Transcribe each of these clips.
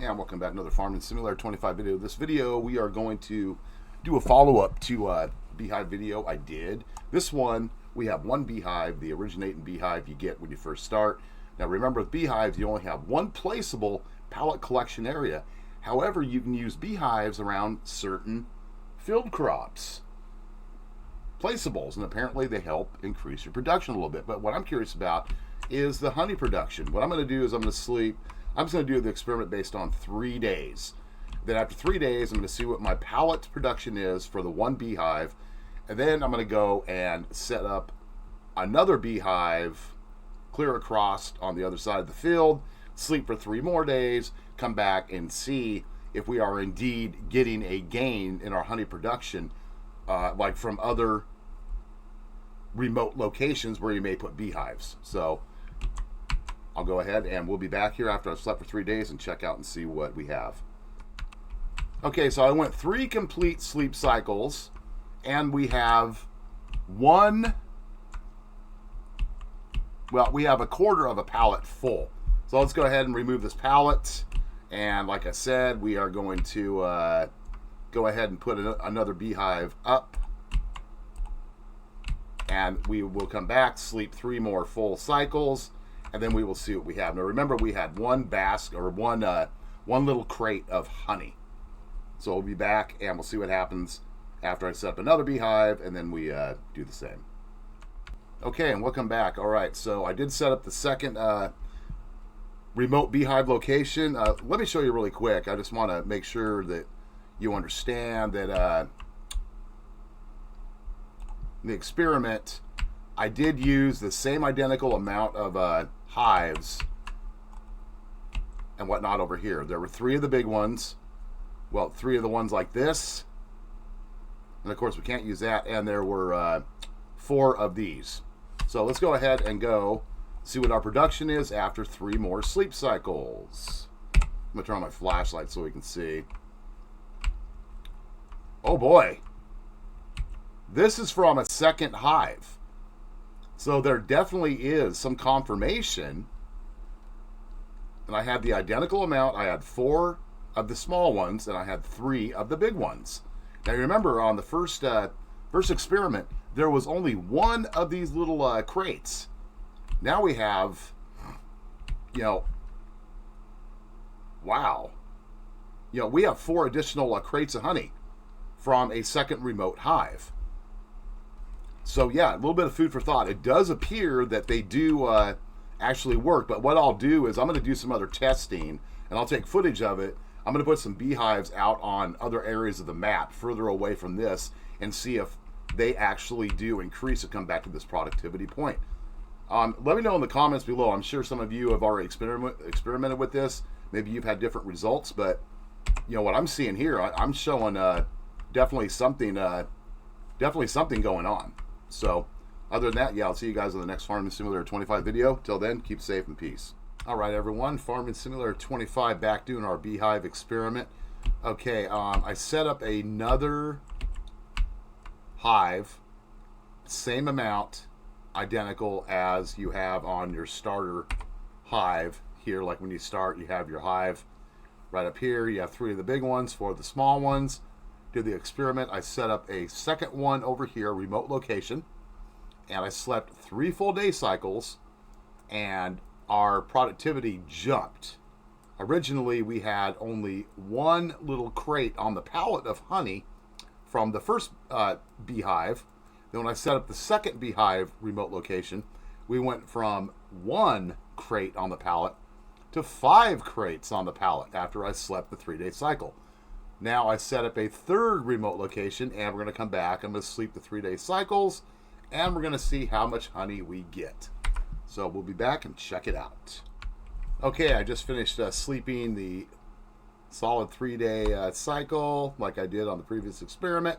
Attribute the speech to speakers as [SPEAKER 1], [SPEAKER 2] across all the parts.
[SPEAKER 1] And welcome back to another Farming Simulator 25 video. This video we are going to do a follow-up to a Beehive video I did. This one we have one Beehive, the originating Beehive you get when you first start. Now remember, with Beehives you only have one placeable pallet collection area. However, you can use Beehives around certain field crops, placeables, and apparently they help increase your production a little bit. But what I'm curious about is the honey production. What I'm going to do is I'm just going to do the experiment based on 3 days. Then after 3 days, I'm going to see what my pallet production is for the one Beehive. And then I'm going to go and set up another Beehive clear across on the other side of the field, sleep for 3 more days, come back and see if we are indeed getting a gain in our honey production, like from other remote locations where you may put Beehives. So I'll go ahead and we'll be back here after I've slept for 3 days and check out and see what we have. Okay, so I went 3 complete sleep cycles and we have we have a quarter of a pallet full. So let's go ahead and remove this pallet. And like I said, we are going to go ahead and put another Beehive up. And we will come back, sleep 3 more full cycles, and then we will see what we have. Now remember, we had one basket or one little crate of honey. So we'll be back and we'll see what happens after I set up another Beehive, and then we do the same. Okay, and welcome back. All right, so I did set up the second remote Beehive location. Let me show you really quick. I just want to make sure that you understand that the experiment, I did use the same identical amount of hives and whatnot over here. There were 3 of the big ones. Well, 3 of the ones like this. And of course we can't use that. And there were 4 of these. So let's go ahead and go see what our production is after 3 more sleep cycles. I'm going to turn on my flashlight so we can see. Oh boy. This is from a second hive. So there definitely is some confirmation. And I had the identical amount. I had 4 of the small ones and I had 3 of the big ones. Now remember, on the first experiment, there was only 1 of these little crates. Now we have, wow. We have 4 additional crates of honey from a second remote hive. So yeah, a little bit of food for thought. It does appear that they do actually work, but what I'll do is I'm going to do some other testing, and I'll take footage of it. I'm going to put some Beehives out on other areas of the map further away from this and see if they actually do increase and come back to this productivity point. Let me know in the comments below. I'm sure some of you have already experimented with this. Maybe you've had different results, but what I'm seeing here, I'm showing definitely something going on. So other than that, yeah, I'll see you guys on the next Farming Simulator 25 video. Till then, keep safe and peace. All right, everyone, Farming Simulator 25 back doing our Beehive experiment. Okay, I set up another hive, same amount, identical as you have on your starter hive here. Like when you start, you have your hive right up here. You have 3 of the big ones, 4 of the small ones. Did the experiment. I set up a second one over here, remote location, and I slept 3 full day cycles, and our productivity jumped. Originally, we had only 1 little crate on the pallet of honey from the first Beehive. Then when I set up the second Beehive remote location, we went from 1 crate on the pallet to 5 crates on the pallet after I slept the 3 day cycle. Now I set up a third remote location, and we're going to come back. I'm going to sleep the 3 day cycles, and we're going to see how much honey we get. So we'll be back and check it out. Okay, I just finished sleeping the solid 3 day cycle like I did on the previous experiment.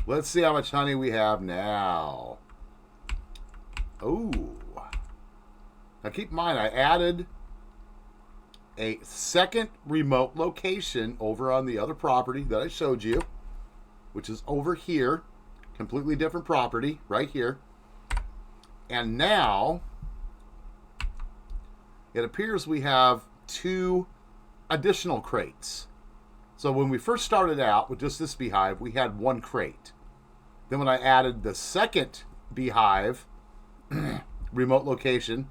[SPEAKER 1] Let's see how much honey we have now. Oh. Now keep in mind, I added a second remote location over on the other property that I showed you, which is over here. Completely different property right here. And now it appears we have 2 additional crates. So when we first started out with just this beehive, we had 1 crate. Then when I added the second beehive remote location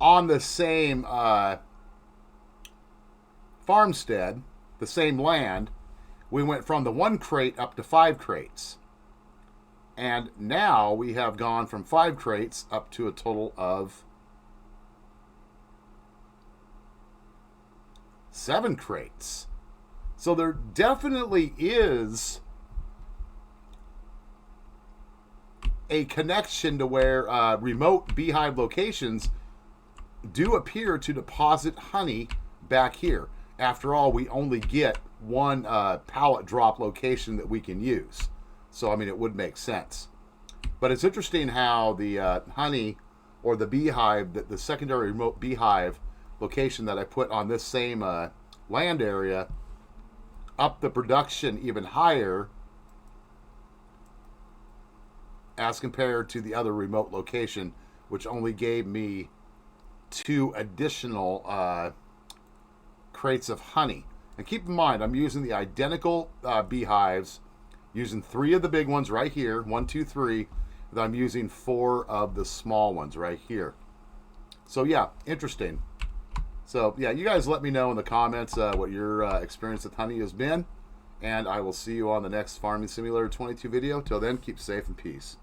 [SPEAKER 1] on the same farmstead, the same land, we went from the 1 crate up to 5 crates. And now we have gone from 5 crates up to a total of 7 crates. So there definitely is a connection to where remote beehive locations do appear to deposit honey back here. After all, we only get 1 pallet drop location that we can use. So, I mean, it would make sense. But it's interesting how the honey or the beehive, the secondary remote beehive location that I put on this same land area, up the production even higher as compared to the other remote location, which only gave me 2 additional crates of honey. And keep in mind, I'm using the identical beehives, using 3 of the big ones right here, 1, 2, 3. And I'm using 4 of the small ones right here. So yeah, interesting. So yeah, you guys let me know in the comments what your experience with honey has been. And I will see you on the next Farming Simulator 22 video. Till then, keep safe and peace.